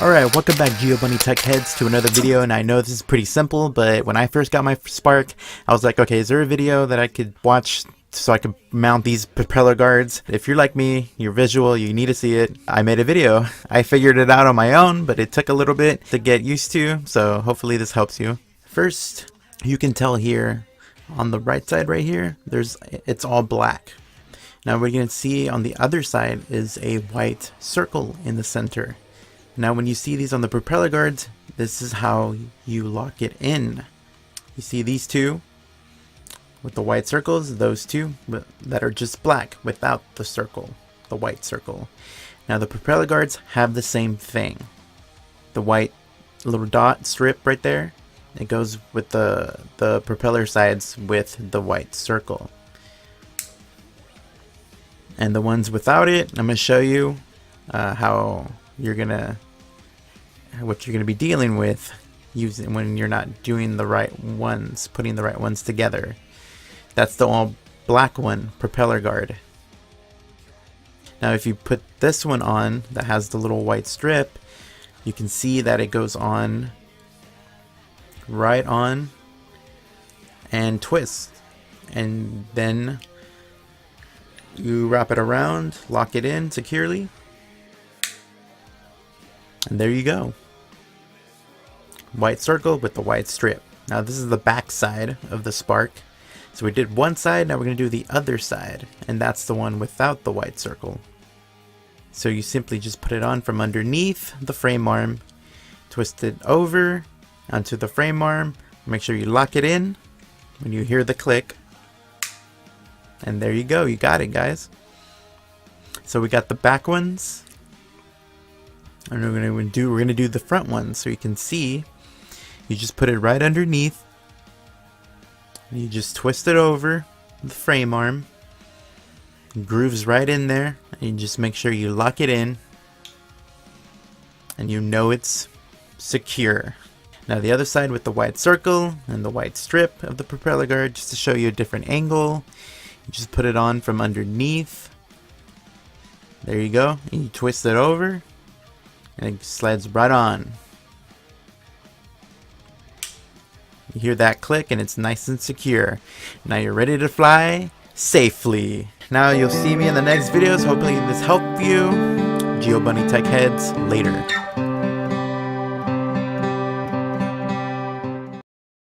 Alright, welcome back giobunnytech heads to another video, and I know this is pretty simple, but when I first got my Spark, I was like, okay, is there a video that I could watch so I can mount these propeller guards? If you're like me, you're visual, you need to see it, I made a video. I figured it out on my own, but it took a little bit to get used to, so hopefully this helps you. First, you can tell here, on the right side right here, it's all black. Now what you're going to see on the other side is a white circle in the center. Now when you see these on the propeller guards, this is how you lock it in. You see these two with the white circles, those two that are just black without the circle, the white circle. Now the propeller guards have the same thing. The white little dot strip right there, it goes with the propeller sides with the white circle. And the ones without it, I'm going to show you what you're gonna be dealing with using when you're not doing the right ones, putting the right ones together. That's the all black one, propeller guard. Now if you put this one on that has the little white strip, you can see that it goes on, right on, and twists, and then you wrap it around, lock it in securely, and there you go. White circle with the white strip. Now this is the back side of the Spark. So we did one side, now we're going to do the other side, and that's the one without the white circle. So you simply just put it on from underneath the frame arm, twist it over onto the frame arm, make sure you lock it in when you hear the click, and there you go, you got it, guys. So we got the back ones, and we're gonna do the front ones. So you can see, you just put it right underneath, and you just twist it over the frame arm, it grooves right in there, and you just make sure you lock it in, and you know it's secure. Now the other side with the white circle and the white strip of the propeller guard, just to show you a different angle, you just put it on from underneath, there you go, and you twist it over, and it slides right on. You hear that click and it's nice and secure. Now you're ready to fly safely. Now you'll see me in the next videos. Hopefully this helped you. giobunnytech heads, later.